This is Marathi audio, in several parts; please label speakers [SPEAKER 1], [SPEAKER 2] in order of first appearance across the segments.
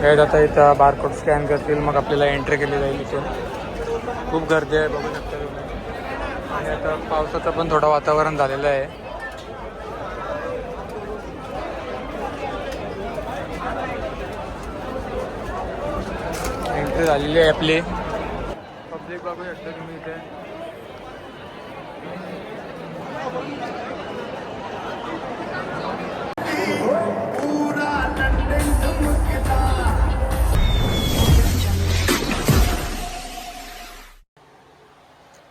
[SPEAKER 1] हे आता इथं बारकोड स्कॅन करतील, मग आपल्याला एंट्री केली जाईल. इथे खूप गर्दी आहे बघू शकता तुम्ही. आणि आता पावसाचं पण थोडं वातावरण झालेलं आहे. एंट्री झालेली आहे आपली. पब्लिक बघू शकता तुम्ही इथे.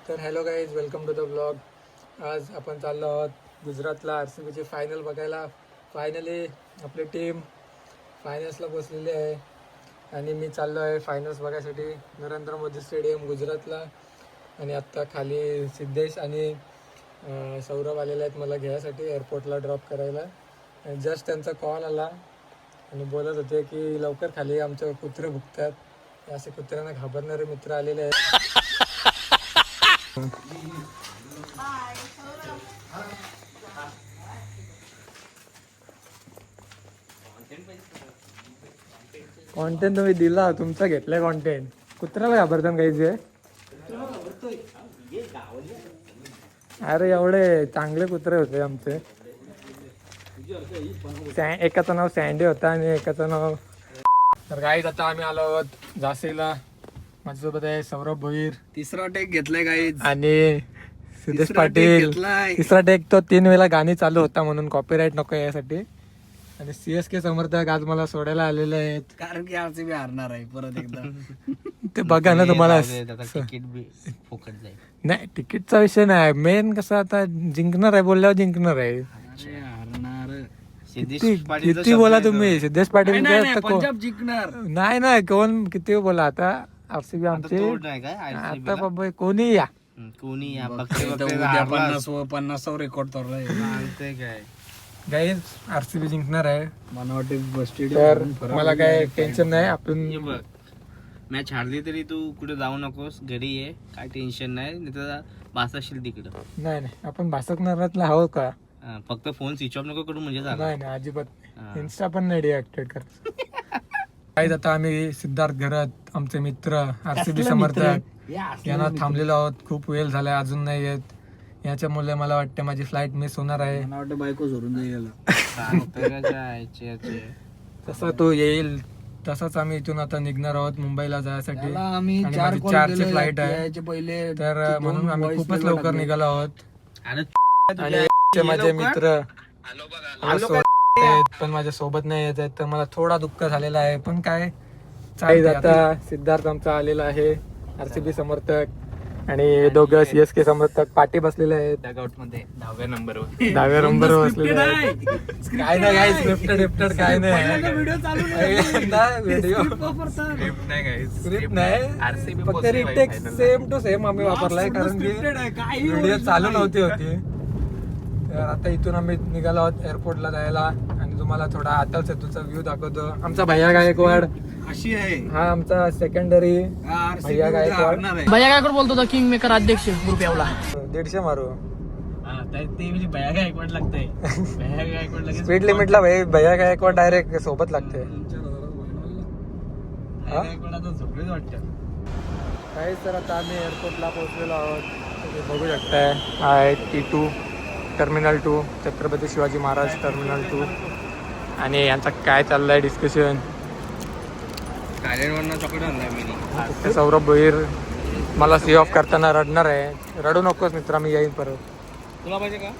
[SPEAKER 1] तर hello guys, welcome to the blog. आज आपण चाललो आहोत गुजरातला RCBची फायनल बघायला. फायनली आपली टीम फायनल्सला पोचलेली आहे आणि मी चाललो आहे फायनल्स बघायसाठी नरेंद्र मोदी स्टेडियम गुजरातला. आणि आत्ता खाली सिद्धेश आणि सौरभ आलेले आहेत मला घ्यायसाठी, एअरपोर्टला ड्रॉप करायला. आणि जस्ट त्यांचा कॉल आला आणि बोलत होते की लवकर खाली आमचे कुत्रे भुकतात. असे कुत्र्यांना घाबरणारे मित्र आलेले आहेत. कॉन्टेंट तुम्ही दिला, तुमचा घेतलाय कॉन्टेंट. कुत्र्याला घाबरतात काही जे. अरे एवढे चांगले कुत्रे होते आमचे. एकाचं नाव सँडी होता आणि एकाचं नाव. तर गाईज आता आम्ही आलो आहोत झाशीला. माझ्यासोबत आहे सौरभ भोईर.
[SPEAKER 2] तिसरा टेक घेतलाय गाईज.
[SPEAKER 1] आणि सिद्धेश पाटील. तिसरा टेक तो 3 वेळा गाणी चालू होता म्हणून कॉपीराईट नको यासाठी. आणि CSK समर्थक आज मला सोडायला आलेले आहेत
[SPEAKER 2] कारण की RCB हारणार आहे परत एकदा.
[SPEAKER 1] ते बघा ना तुम्हाला.
[SPEAKER 2] तिकीट बी फुकट जाईल.
[SPEAKER 1] नाही, तिकीटचा विषय नाही, मेन कसं आता जिंकणार आहे बोलल्यावर जिंकणार आहे.
[SPEAKER 2] हारणार.
[SPEAKER 1] किती बोला तुम्ही. सिद्धेश पाटील
[SPEAKER 2] पंजाब जिंकणार.
[SPEAKER 1] नाही ना, कोण किती बोला. आता RCB आमचे आता बाबा कोणी या
[SPEAKER 2] कोणी उद्या 50 रेकॉर्ड तोडलाय काय.
[SPEAKER 1] गाईज RCB जिंकणार आहे.
[SPEAKER 2] मला वाटतं
[SPEAKER 1] तर मला काय टेन्शन नाही. आपण
[SPEAKER 2] मॅच हारली तरी तू कुठे जाऊ नकोस, घरी ये, काय टेन्शन नाही. नाही तर भासशील तिकडं.
[SPEAKER 1] नाही नाही, आपण भासकनारातला आहोत का.
[SPEAKER 2] फक्त फोन स्विच ऑफ नको करू म्हणजे झालं.
[SPEAKER 1] नाही नाही, अजिबात. इन्स्टा पण नाही डिॲक्टिव्हेट करत. गाईज आता आम्ही सिद्धार्थ घरात आमचे मित्र RCB समर्थक यांना थांबलेलो आहोत. खूप वेळ झालाय, अजून नाही येत. याच्यामुळे मला वाटतं माझी फ्लाईट मिस होणार आहे.
[SPEAKER 2] मला वाटतं बायको सोडून जाईल.
[SPEAKER 1] तसा तो येईल तसाच आम्ही इथून आता निघणार आहोत मुंबईला जायसाठी.
[SPEAKER 2] आम्ही
[SPEAKER 1] 4ची फ्लाईट आहे
[SPEAKER 2] पहिले,
[SPEAKER 1] तर म्हणून आम्ही खूपच लवकर निघालो आहोत.
[SPEAKER 2] आणि
[SPEAKER 1] आणि माझे मित्र पण माझ्या सोबत नाही येत आहेत, तर मला थोडा दुःख झालेला आहे. पण काय चालेल. आता सिद्धार्थ आमचा आलेला आहे, RCB समर्थक. आणि दोघं CSK समर्थक पाठी बसलेले आहेत.
[SPEAKER 2] दहाव्या नंबरवर
[SPEAKER 1] बसलेले आहेत. काय नाही काय स्क्रिप्टेड काय नाही. व्हिडिओ स्क्रिप्ट नाही, फक्त रिटेक सेम टू सेम आम्ही वापरलाय कारण की व्हिडिओ चालू नव्हती होती. तर आता इथून आम्ही निघालो आहोत एअरपोर्टला जायला. आणि तुम्हाला थोडा अटल सेतूचा व्ह्यू दाखवतो. आमचा भैया गायकवाड
[SPEAKER 2] अशी आहे.
[SPEAKER 1] हा आमचा सेकंडरी भैया गायकवाड
[SPEAKER 3] बोलतो होता किंग मेकर अध्यक्ष ग्रुप एवढा
[SPEAKER 1] 150 मारू.
[SPEAKER 2] ते भैया गायकवाड लागतंय. भैया गायकवाड लगेच
[SPEAKER 1] स्पीड लिमिटला भैया गायकवाड डायरेक्ट सोबत लागते.
[SPEAKER 2] झोपलेच वाटतं.
[SPEAKER 1] काहीच. तर आता आम्ही एअरपोर्टला पोहोचलेलो आहोत. तुम्ही बघू शकताय. आहे T2 terminal 2, Chhatrapati Shivaji Maharaj terminal 2. आणि यांचा काय चाललंय डिस्कशन. सौरभ भोईर मला सी ऑफ करताना रडणार आहे. रडू नकोस मित्रा, मी येईन परत.
[SPEAKER 2] तुला पाहिजे का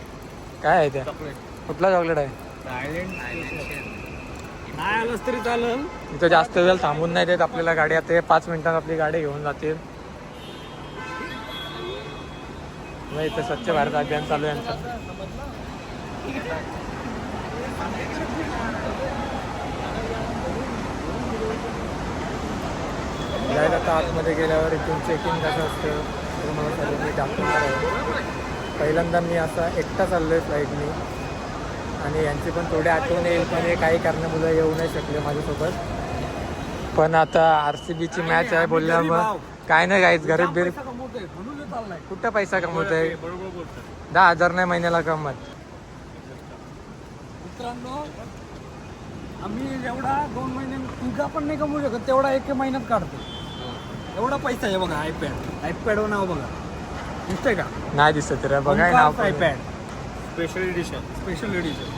[SPEAKER 1] काय आहे त्या. कुठला चॉकलेट आहे.
[SPEAKER 2] नाही आलंच तरी चालेल.
[SPEAKER 1] इथं जास्त वेळ थांबून नाही देत आपल्याला गाडी. आता 5 मिनिटात आपली गाडी घेऊन जातील. इथं स्वच्छ भारत अभियान चालू आहे यांचं. जायला आता आतमध्ये गेल्यावर इथून चेकिंग कसं असतं तुम्हाला सर्व मी दाखवणार आहे. पहिल्यांदा मी असा एकटा चाललो आहे फ्लाईटनी. आणि यांची पण थोडी आठवण येईल, पण हे काही कारणामुळे येऊ नाही शकले माझ्यासोबत. पण आता RCBची मॅच आहे बोलल्यावर काय नाही गाईच. गरीब बिरीब कुठं पैसा कमवतोय. 10,000 नाही महिन्याला कमवत.
[SPEAKER 2] मित्रांनो, आम्ही एवढा 2 महिने
[SPEAKER 4] तुझा पण नाही कमवू शकत तेवढा एक महिन्यात काढतो. एवढा पैसा आहे बघा. आयपॅडवर नाव बघा, दिसतंय का?
[SPEAKER 1] नाही दिसत रे, बघाय ना
[SPEAKER 4] iPad
[SPEAKER 2] special edition.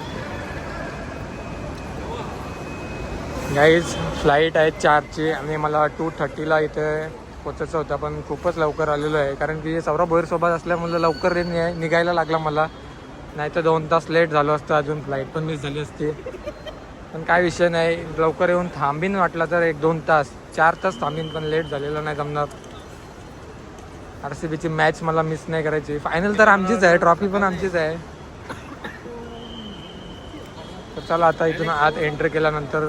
[SPEAKER 1] Guys flight आहे 4ची आणि मला 2:30ला इथे पोचायचं होतं, पण खूपच लवकर आलेलो आहे कारण की सौरभ भोईरसोबत असल्यामुळे लवकर निघायला लागला मला. नाही तर 2 तास लेट झालो असतं, अजून फ्लाईट पण मिस झाली असती. पण काय विषय नाही, लवकर येऊन थांबीन वाटला तर 1-2 तास, 4 तास थांबीन, पण लेट झालेलं नाही जमणार. RCBची मॅच मला मिस नाही करायची. फायनल तर आमचीच आहे, ट्रॉफी पण आमचीच आहे. तर चला आता इथून आत एंट्री केल्यानंतर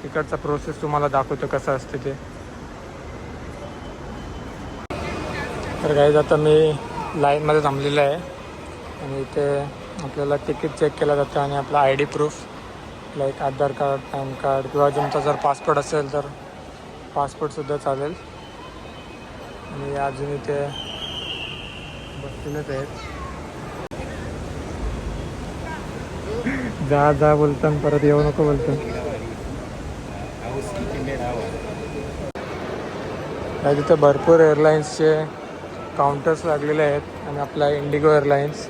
[SPEAKER 1] तिकडचा प्रोसेस तुम्हाला दाखवतो कसं असते ते. तर गाईज आता मी लाईनमध्ये थांबलेलं आहे आणि इथे आपल्याला तिकीट चेक केलं जातं आणि आपला ID प्रूफ लाईक आधार कार्ड, पॅन कार्ड किंवा तुमचा जर पासपोर्ट असेल तर पासपोर्टसुद्धा चालेल. आणि अजून इथे बसलेलेच आहेत. जा बोलताना परत येऊ नको बोलतो. तिथे भरपूर एअरलाईन्सचे काउंटर्स लागलेले आहेत आणि आपला इंडिगो एअरलाईन्स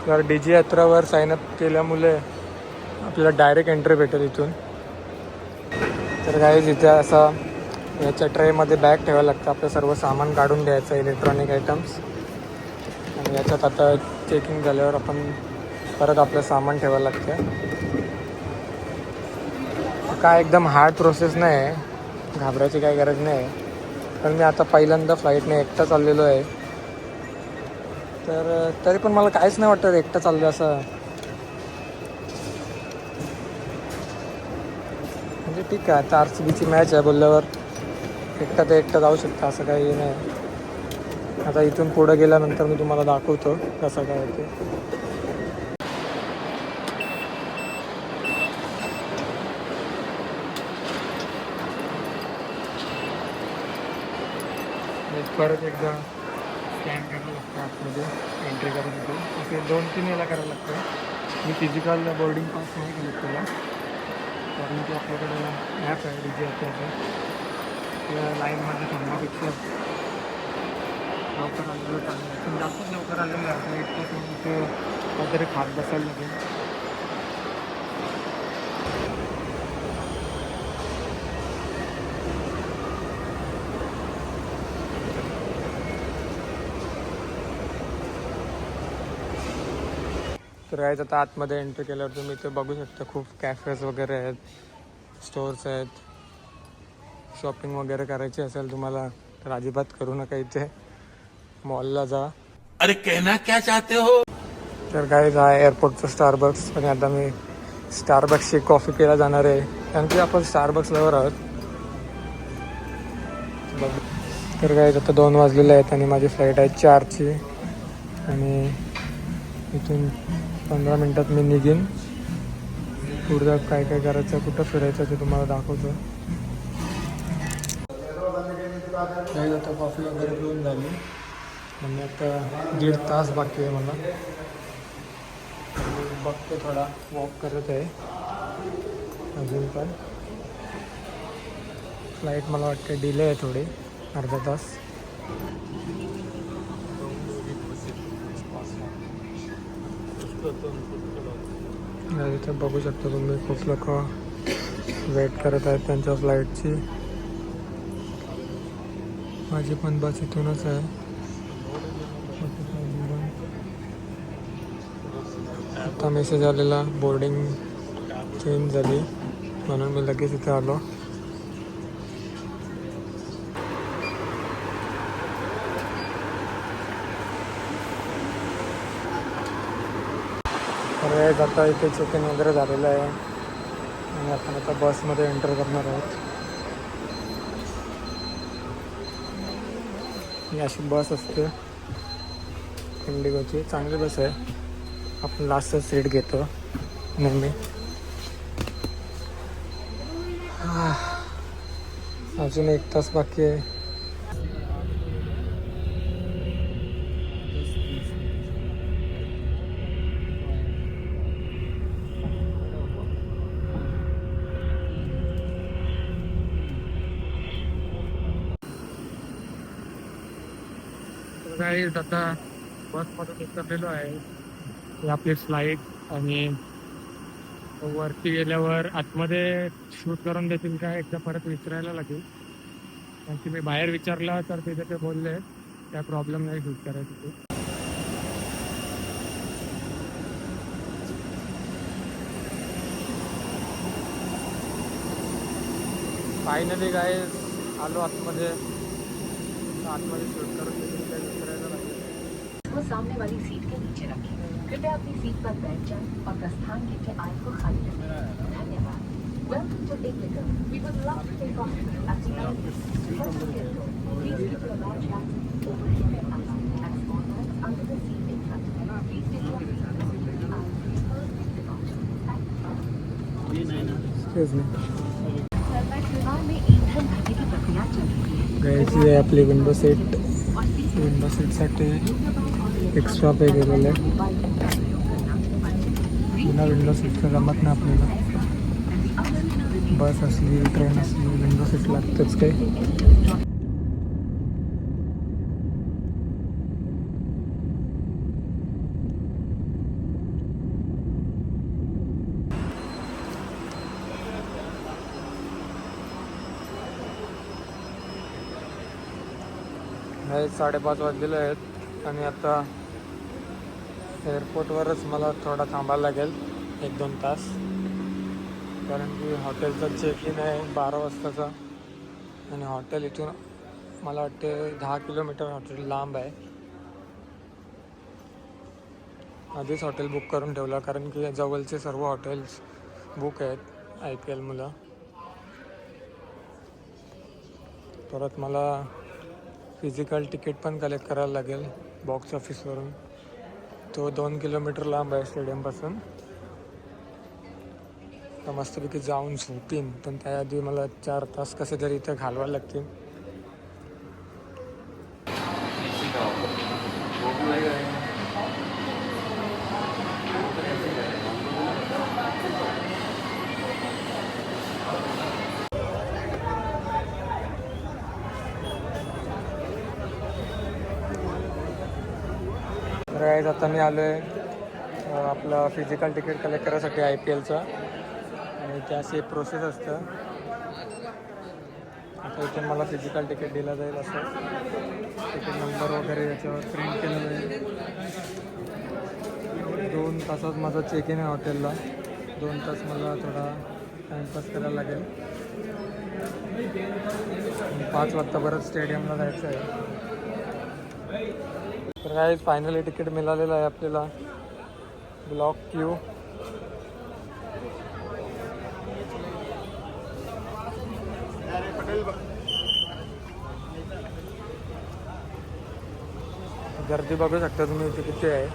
[SPEAKER 1] तर DG यात्रावर साईनअप केल्यामुळे आपल्याला डायरेक्ट एंट्री भेटेल इथून. तर काही इथे असा याच्या ट्रेमध्ये बॅग ठेवायला लागतं, आपलं सर्व सामान काढून घ्यायचं, इलेक्ट्रॉनिक आयटम्स, आणि याच्यात आता चेकिंग झाल्यावर आपण परत आपलं सामान ठेवायला लागतं. काय एकदम हार्ड प्रोसेस नाही आहे, घाबरायची काही गरज नाही. पण मी आता पहिल्यांदा फ्लाईटने एकटा चाललेलो आहे, तर तरी पण मला काहीच नाही वाटतं एकटा चाललं असं. म्हणजे ठीक आहे, आता RCBची मॅच आहे बोलल्यावर एकटा ते एकटा जाऊ शकता, असं काही नाही. आता इथून पुढं गेल्यानंतर मी तुम्हाला दाखवतो कसं काय ते. परत एकदा स्कॅन करायला लागतं आतमध्ये एंट्री करायसाठी. असे 2-3 वेळेला करायला लागतं. मी फिजिकल बोर्डिंग पास नाही केलं त्याला, कारण की आपल्याकडे ॲप आहे DG यात्राचं. त्या लाईनमध्ये थांबण्यापेक्षा लवकर आलेलं चांगलं, पण जास्तच लवकर आलेलं आहे. इतकं तिथे काहीतरी खात बसायला लागेल. तर आहेत आता आतमध्ये एंट्री केल्यावर तुम्ही इथे बघू शकता खूप कॅफेज वगैरे आहेत, स्टोर्स आहेत. शॉपिंग वगैरे करायची असेल तुम्हाला तर अजिबात करू नका, इथे मॉलला जा.
[SPEAKER 5] अरे कहना क्या चाहते हो.
[SPEAKER 1] तर काय आहे एअरपोर्टचं स्टारबक्स, आणि आता मी स्टारबक्सची कॉफी प्यायला जाणार आहे कारण की आपण स्टारबक्स लवर आहोत. तर काय आता 2 वाजलेले आहेत आणि माझी फ्लाईट आहे 4ची, आणि इथून 15 मिनटात मी निघेन. पुढं काय काय करायचं, कुठं फिरायचं ते तुम्हाला दाखवतो. काही आता कॉफी वगैरे पिऊन झाली आणि आता 1.5 तास बाकी आहे मला. बघतो थोडा वॉक करत आहे अजून, पण फ्लाईट मला वाटतं डिले आहे थोडी, अर्धा तास. इथे बघू शकता तुम्ही खूप लोक वेट करत आहेत त्यांच्या फ्लाईटची. माझी पण बस इथूनच आहे. आता मेसेज आलेला बोर्डिंग चेंज झाली म्हणून मी लगेच इथे आलो. तर आता इथे चेक इन वगैरे झालेलं आहे आणि आपण आता बसमध्ये एंटर करणार आहोत. ही अशी बस असते इंडिगोची, चांगली बस आहे. आपण लास्टचं सीट घेतो नेहमी. अजून 1 तास बाकी आहे. काही आता बसमधून उतरलेलो आहे ही आपली फ्लाईट आणि वरती गेल्यावर आतमध्ये शूट करून देतील का एकदा परत विचारायला लागेल. कारण की मी बाहेर विचारला तर तिथे ते बोलले काय प्रॉब्लेम नाही शूट करायचं ते. फायनली काय आलो आतमध्ये शूट करून देतील काय विचारायला लागेल.
[SPEAKER 6] वो सामने वाली सीट के नीचे रखें। कृपया अपनी सीट पर बैठ जाएं और प्रस्थान के लिए आय को खाली रखें। धन्यवाद। Welcome to Indigo. We would love to take off with you at the earliest. First schedule. Please keep your large bags overhead and aligned and small bags under the seat in front of you. Please take your seat belt and first precaution. Thank you.
[SPEAKER 1] Excuse me.
[SPEAKER 6] विमान में ईंधन भरने की प्रक्रिया चल रही है।
[SPEAKER 1] गाईची आहे आपली विंडो सीटसाठी एक्स्ट्रा पे केलेलं आहे. बिना विंडो सीटचं जमत नाही आपल्याला. बस असली ट्रेन असली विंडो सीट लागतेच काही. हे 5:30 वाजलेले आहेत आणि आता एअरपोर्टवरच मला थोडा थांबायला लागेल 1-2 तास. कारण की हॉटेलचं चेक इन आहे 12 वाजताचा आणि हॉटेल इथून मला वाटते 10 किलोमीटर हॉटेल लांब आहे. आधीच हॉटेल बुक करून ठेवला कारण की जवळचे सर्व हॉटेल्स बुक आहेत IPL मुलं. परत मला फिजिकल तिकीट पण कलेक्ट करायला लागेल बॉक्स ऑफिसवरून. तो 2 किलोमीटर लांब आहे स्टेडियमपासून. तर मस्तपैकी जाऊन झोपीन पण त्याआधी मला 4 तास कसे तरी इथं घालवायला लागतील. तर आता मी आलो आहे आपलं फिजिकल तिकीट कलेक्ट करायसाठी IPLचं आणि त्याची प्रोसेस असतं. आता इथून मला फिजिकल तिकीट दिलं जाईल. असं तिकीट नंबर वगैरे याच्यावर प्रिंट केलं जाईल. 2 तासात माझा चेक इन आहे हॉटेलला. 2 तास मला थोडा टाईमपास करायला लागेल. 5 वाजता परत स्टेडियमला जायचं आहे. तर काय फायनली तिकीट मिळालेलं आहे आपल्याला ब्लॉक क्यू. गर्दी बघू शकता तुम्ही इथे किती आहे.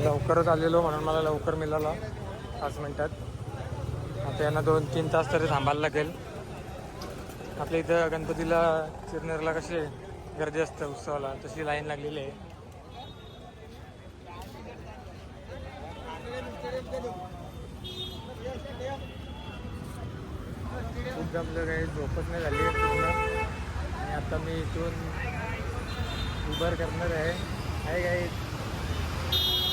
[SPEAKER 1] लवकरच आलेलो म्हणून मला लवकर मिळाला 5 मिनिटात. आता यांना 2-3 तास तरी थांबायला लागेल. आपल्या इथं गणपतीला चिरनेरला कशी गर्दी असते उत्सवाला तशी लाईन लागलेली आहे. खूप जमलं काही झोपच नाही झाली पूर्ण. आणि आता मी इथून उबर करणार आहे काही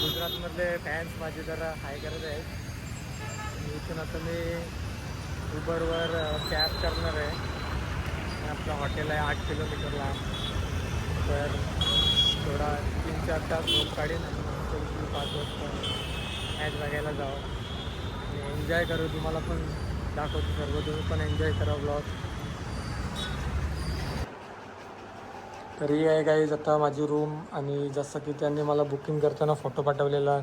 [SPEAKER 1] गुजरातमधले फॅन्स माझे जरा हाय करत आहेत. इथून आता मी उबरवर कॅब करणार आहे. आपलं हॉटेल आहे 8 किलोमीटर लांब. तर थोडा 3-4 तास झोप काढीन आणि 5 वाजता मॅच बघायला जाऊ आणि एन्जॉय करू. तुम्हाला पण दाखवतो सर्व. तुम्ही पण एन्जॉय करा ब्लॉग. तरी आहे गाईज आता माझी रूम. आणि जसं की त्यांनी मला बुकिंग करताना फोटो पाठवलेला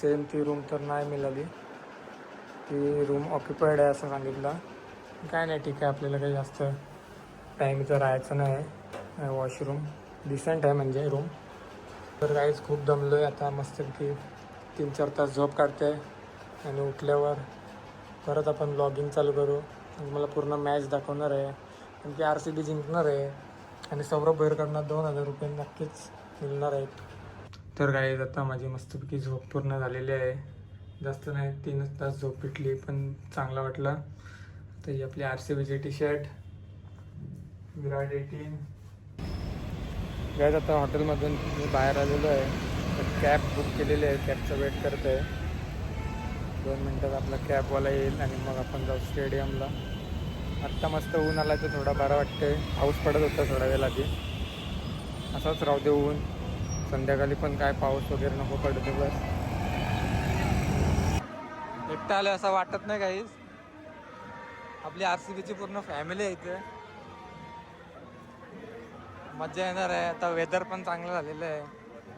[SPEAKER 1] सेम ती रूम तर नाही मिळाली. ती रूम ऑक्युपाईड आहे असं सांगितलं. काय नाही ठीक आहे. आपल्याला काही जास्त टाईम इथं राहायचं नाही आहे. वॉशरूम डिसेंट आहे म्हणजे रूम. तर काहीच खूप दमलो आहे आता. मस्तपैकी 3-4 तास झोप काढते आणि उठल्यावर परत आपण ब्लॉगिंग चालू करू. आणि मला पूर्ण मॅच दाखवणार आहे. कारण की RCB जिंकणार आहे आणि सौरभ भोईरकडनं 2,000 रुपये नक्कीच मिळणार आहेत. तर काही आता माझी मस्तपैकी झोप पूर्ण झालेली आहे. जास्त नाही 3 तास झोप भेटली पण चांगला वाटला. तर ही आपली RCBची टी शर्ट विराट 18. गाईज आता हॉटेलमधून मी बाहेर आलेलो आहे. तर कॅब बुक केलेली आहे, कॅबचा वेट करत आहे. 2 मिनटात आपला कॅबवाला येईल आणि मग आपण जाऊ स्टेडियमला. आत्ता मस्त ऊन आला तर थोडा बरा वाटते. पाऊस पडत होता थोडा वेळ आधी. असाच राहू दे ऊन. संध्याकाळी पण काय पाऊस वगैरे नको पडते बस. एकटा आलं असं वाटत नाही काहीच. आपली RCBची पूर्ण फॅमिली आहे इथे. मजा येणार आहे. आता वेदर पण चांगलं झालेलं आहे.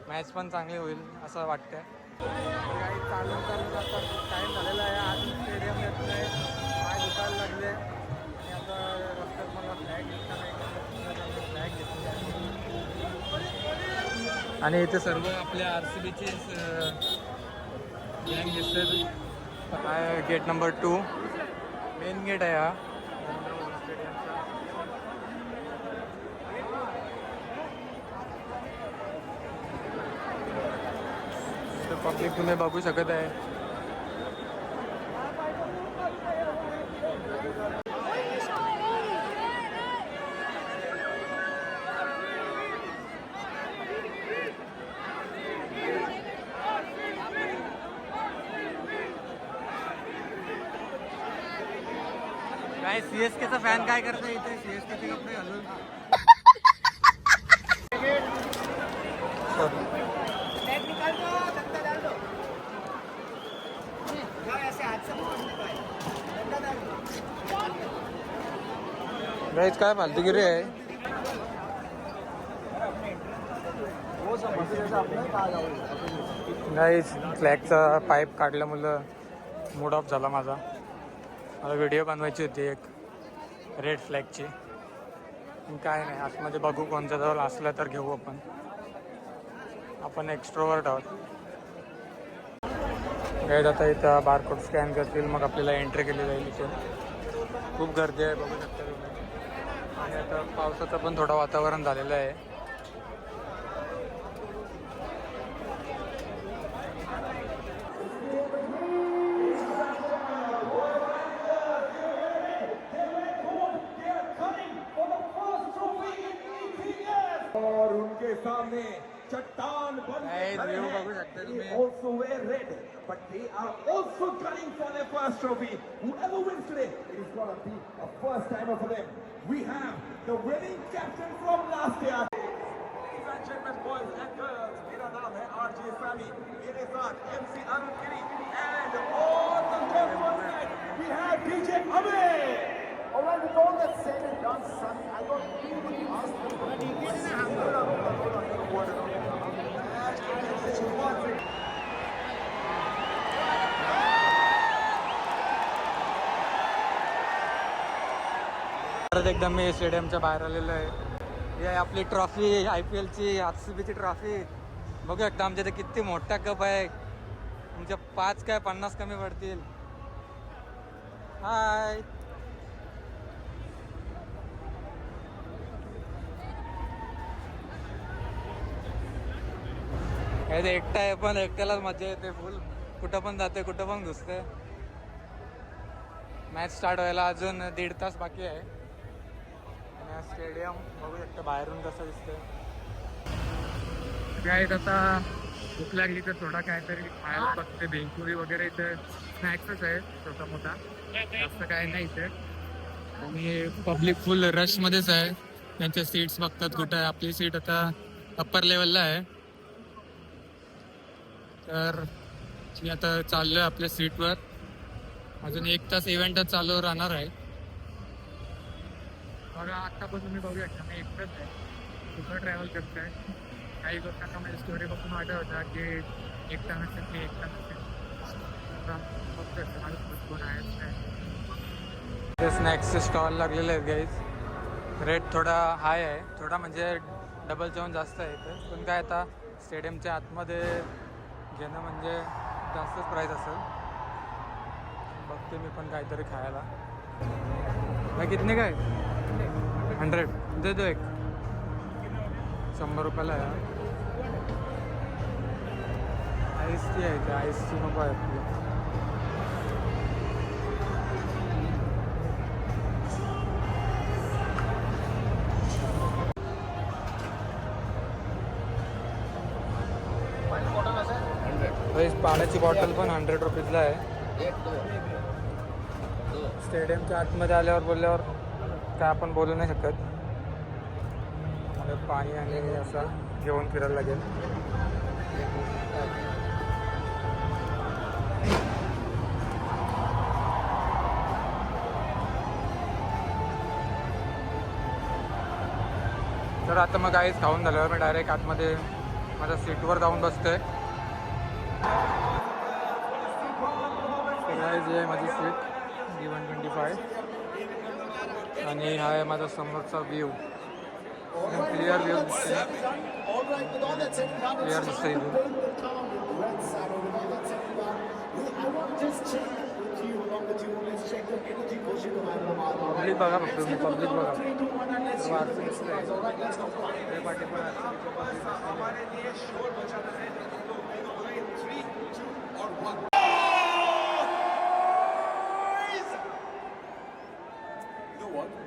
[SPEAKER 1] मॅच पण चांगली होईल असं वाटतंय. काही चालून आता टाईम झालेला आहे. आज स्टेडियम येत नाही, पाय दुखायला लागले आणि आता रस्त्यात मला फ्लॅग घेतला नाही, फ्लॅग घेतली आणि इथे सर्व आपल्या RCBचे गँग दिसतात. काय गेट नंबर 2 मेन गेट आहे हा स्टेडियमचा. पब्लिक तुम्ही बघू शकत आहे. काय CSKचा फॅन काय करतोय इथे? CSKचे कपडे घालून. गाईज काय फालतूगिरी आहे. गाईज फ्लॅगचा पाईप काढल्यामुळं मूड ऑफ झाला माझा. मला व्हिडिओ बनवायची होती एक रेड फ्लॅगची. काय नाही, आतमध्ये बघू कोणत्या जवळ असलं तर घेऊ आपण. आपण एक्स्ट्रोवर्ट आहोत. गाईज आता इथं बारकोड स्कॅन करतील मग आपल्याला एंट्री केली जाईल. इथे खूप गर्दी आहे बघू शकता तुम्ही. आणि आता पावसाचं पण थोडं वातावरण झालेलं आहे.
[SPEAKER 7] और उनके सामने चट्टान बन के खड़े
[SPEAKER 1] व्यू
[SPEAKER 7] हैं.
[SPEAKER 1] बघू शकता
[SPEAKER 7] They
[SPEAKER 1] तुम्ही.
[SPEAKER 7] also wear red, but they are also gunning for their first trophy. Whoever wins today, it is gonna be a first timer for them. We have the winning captain from last year. Ladies and gentlemen, boys and girls, मेरा नाम है RJ Sami. मेरे साथ MC Arun Giri and on the left one side we have DJ Amir. Alright, with all that said and done, Sami, I don't really ask the
[SPEAKER 1] परत एकदा मी स्टेडियमच्या बाहेर आलेलो आहे. ही आहे आपली ट्रॉफी, IPLची RCBची ट्रॉफी. बघू शकता आमच्या इथे किती मोठा कप आहे. तुमच्या 5 काय 50 कमी पडतील. हाय. हे एकटा आहे पण एकट्यालाच मजा येते फुल. कुठं पण जाते, कुठं पण घुसते. मॅच स्टार्ट व्हायला अजून 1.5 तास बाकी आहे. आणि स्टेडियम बघू शकता बाहेरून कसं दिसतंय. काय आता भूक लागली तर थोडा काहीतरी खायला बघते. भेलपुरी वगैरे इथे स्नॅक्सच आहे छोटा मोठा, जास्त काय नाही इथे. आणि पब्लिक फुल रशमध्येच आहे. त्यांच्या सीट्स बघतात कुठं आहे. आपली सीट आता अप्पर लेवलला आहे. तर मी आता चाललो आहे आपल्या सीटवर. अजून 1 तास इव्हेंटच चालू राहणार आहे. बघा आत्तापासून मी बघूया का मी एकटंच आहे, कुठं ट्रॅव्हल करत आहे. काही लोकांना माझी स्टोरी बघून वाटत होता की एकटा नसेल मी एकटा नसेल. ते स्नॅक्सचे स्टॉल लागलेले आहेत गाईज. रेट थोडा हाय आहे, थोडा म्हणजे डबलच्याहून जास्त आहे इथे. पण काय आता स्टेडियमच्या आतमध्ये घेणं म्हणजे जास्तच प्राईस असेल. बघते मी पण काहीतरी खायला. कितने काय 100 दे दो एक. 100 रुपयाला आहे. आईसची आहे, त्या आईसची नको आहे आपली. पाण्याची बॉटल पण 100 रुपीजला आहे. स्टेडियमच्या आतमध्ये आल्यावर बोलल्यावर काय आपण बोलू नाही शकत. मला पाणी आणि असं घेऊन फिरायला लागेल. तर आता मग काहीच खाऊन झाल्यावर मी डायरेक्ट आतमध्ये माझ्या सीटवर जाऊन बसतोय. जे आहे माझी सीट D125 आणि हा आहे माझा समोरचा व्ह्यू. क्लिअर व्ह्यू दिसते, क्लिअर दिसतं इथून. पब्लिक बघा फक्त तुम्ही, पब्लिक बघा.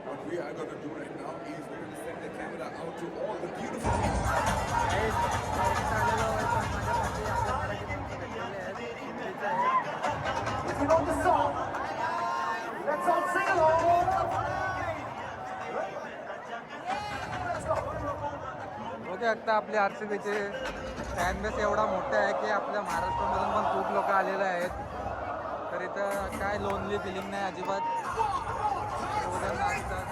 [SPEAKER 7] What we are going to do right now is we're going to send the camera out to all the beautiful. If you know the song, let's all sing along.
[SPEAKER 1] Okay, आता आपल्या RCBचे फॅन बेस एवढा मोठा आहे की आपल्या महाराष्ट्रामधून पण खूप लोक आलेले आहेत. तर इथं काय लोनली फिलिंग नाही अजिबात. एवढं नाचतात.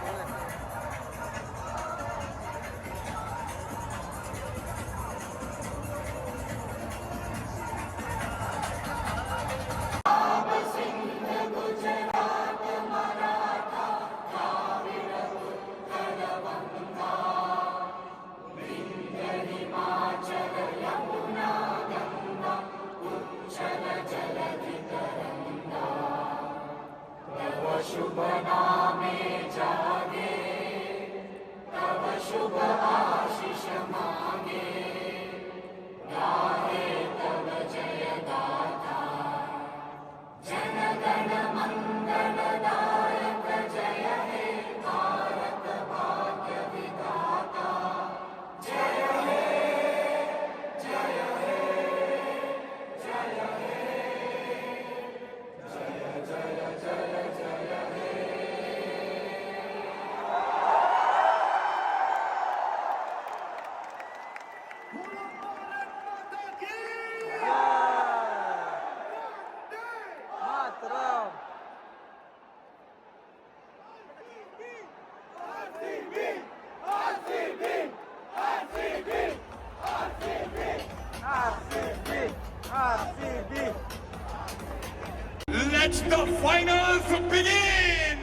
[SPEAKER 5] Let the finals begin!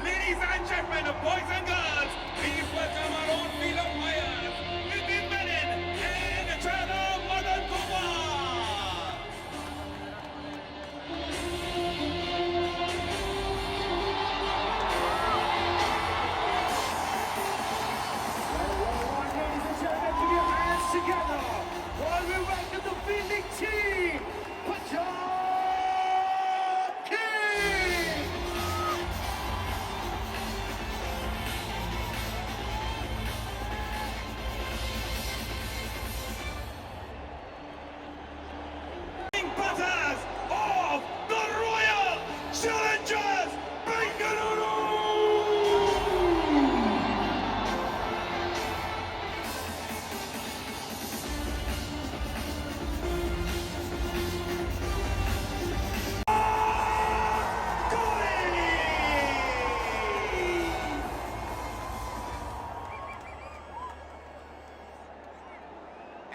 [SPEAKER 5] Ladies and gentlemen, boys and girls, please welcome our own field of fire, Nitin Menon and Chana Madan Kumar!
[SPEAKER 7] Ladies and gentlemen, put your hands together while we welcome the fielding team, Punjab King!
[SPEAKER 5] Batters of the Royal Challengers Bengaluru!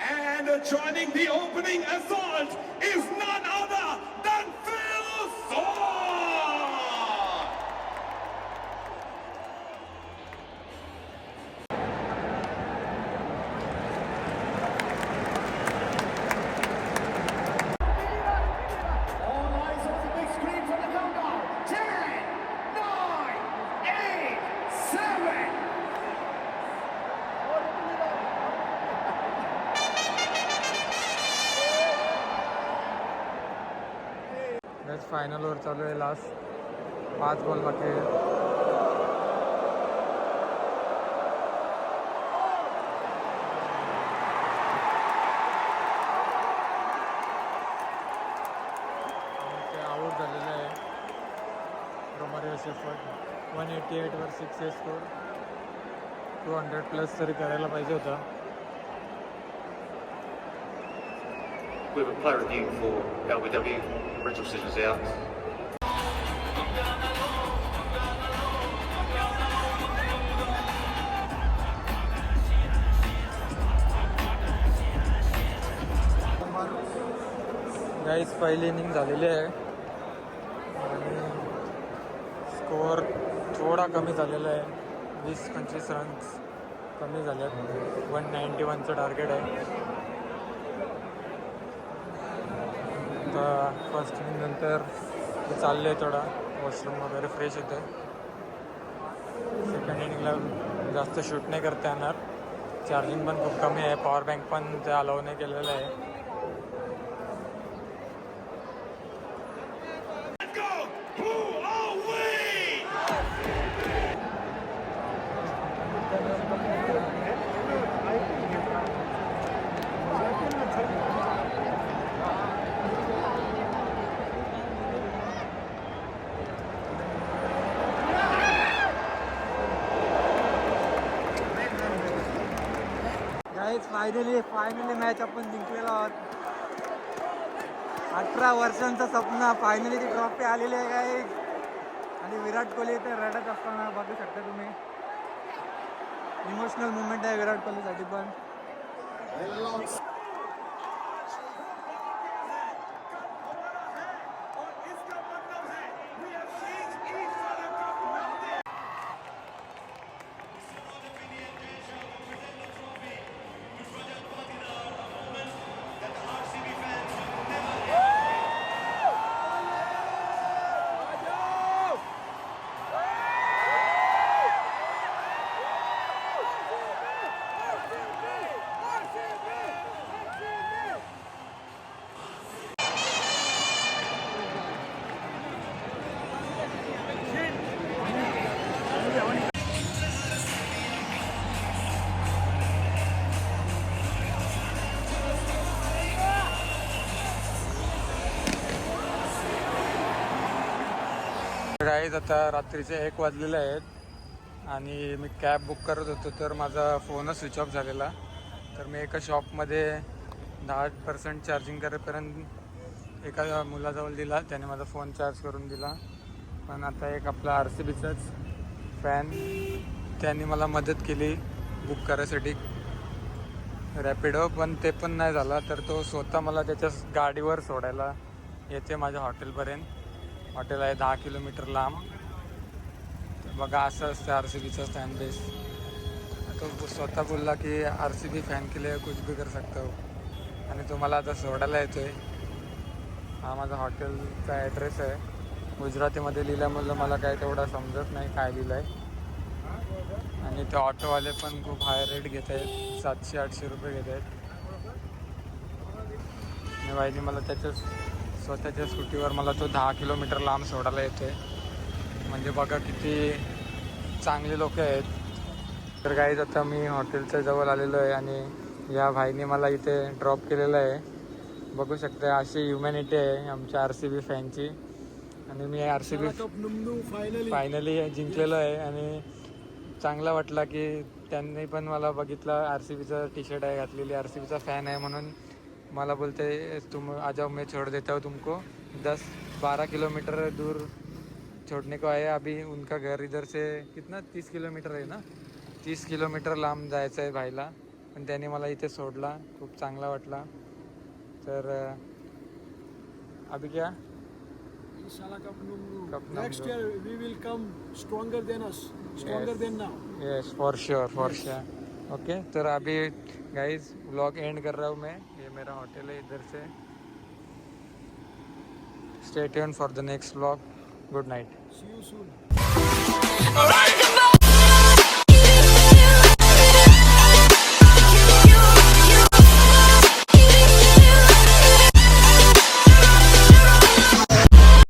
[SPEAKER 5] And joining the opening assault is none other than Phil Saw!
[SPEAKER 7] All eyes on the big screen for the countdown. 10, 9, 8, 7.
[SPEAKER 1] Match फायनलवर चालू आहे. लास्ट 5 बॉल बाकी आहे. ते आऊट झालेलं आहे रोमारियो शेफर्ड. 188वर 6 स्कोर. 200+ तरी करायला पाहिजे होता.
[SPEAKER 8] We have a player review for LBW. Rental decisions out.
[SPEAKER 1] Guys पहिली इनिंग झालेली आहे आणि स्कोअर थोडा कमी झालेला आहे. 20-25 रन्स कमी झाल्यात. 191चं टार्गेट आहे. आता फर्स्ट इनिंग नंतर चाललं आहे थोडा वॉशरूम वगैरे फ्रेश होतं. सेकंड इनिंगला जास्त शूट नाही करता येणार. चार्जिंग पण खूप कमी आहे. पॉवर बँक पण ते अलाव नाही केलेलं आहे.
[SPEAKER 5] Let's go! Who are we?
[SPEAKER 1] Guys finally match आपण जिंकलेलो आहोत. 18 वर्षांचं स्वप्न फायनली ती ट्रॉफी आलेली आहे गाईज. आणि विराट कोहली इथे रडत असताना बघू शकता तुम्ही. इमोशनल मुवमेंट आहे विराट कोहलीसाठी पण. गाईज आता रात्रीचे 1 वाजलेले आहेत आणि मी कॅब बुक करत होतो तर माझा फोनच स्विच ऑफ झालेला. तर मी एका शॉपमध्ये 10% चार्जिंग करेपर्यंत एका मुलाजवळ दिला. त्याने माझा फोन चार्ज करून दिला. पण आता एक आपला RCBचाच फॅन त्यांनी मला मदत केली बुक करायसाठी रॅपिडो. पण ते पण नाही झाला तर तो स्वतः मला त्याच्या गाडीवर सोडायला येते माझ्या हॉटेलपर्यंत. हॉटेल आहे 10 किलोमीटर लांब. बघा असं असतं RCBचा फॅन बेस. तो स्वतः बोलला की RCB फॅन के लिए कुछ भी कर सकता हो. आणि तो मला आता सोडायला येतो आहे. हा माझा हॉटेलचा ॲड्रेस आहे. गुजरातीमध्ये लिहिल्यामुळं मला काय तेवढा समजत नाही काय लिहिलं आहे. आणि ते ऑटोवाले पण खूप हाय रेट घेत आहेत. 700-800 रुपये घेत आहेत. आणि बाईने मला त्याच्या स्वतःच्या स्कूटीवर मला तो 10 किलोमीटर लांब सोडायला येतो आहे. म्हणजे बघा किती चांगले लोक आहेत. तर गाईज आता मी हॉटेलच्या जवळ आलेलो आहे आणि या भाईने मला इथे ड्रॉप केलेलं आहे. बघू शकता अशी ह्युमॅनिटी आहे आमच्या RCB फॅनची. आणि मी RCB फायनली जिंकलेलो आहे आणि चांगला वाटला की त्यांनी पण मला बघितलं. RCBचा टी-शर्ट आहे घातलेली. RCBचा फॅन आहे म्हणून मला बोलते तुम आ जाओ मैं छोड़ देता हूँ तुमको. 10-12 किलोमीटर दूर छोड़ने को आया. अभी उनका घर इधर से कितना 30 किलोमीटर आहे ना. 30 किलोमीटर लांब जायचं आहे भाईला. पण त्याने मला इथे सोडला. खूप चांगला वाटला. तर अभी क्या
[SPEAKER 4] Inshallah, Cup Numru.
[SPEAKER 1] Cup
[SPEAKER 4] Next
[SPEAKER 1] Numru.
[SPEAKER 4] year we will come stronger than us, stronger than now.
[SPEAKER 1] Yes for sure. Okay तर अभी गाइज व्लॉग एंड कर रहा हूँ मैं. ये मेरा होटल है इधर से. Stay tuned for the next vlog. Good night.
[SPEAKER 4] See you soon.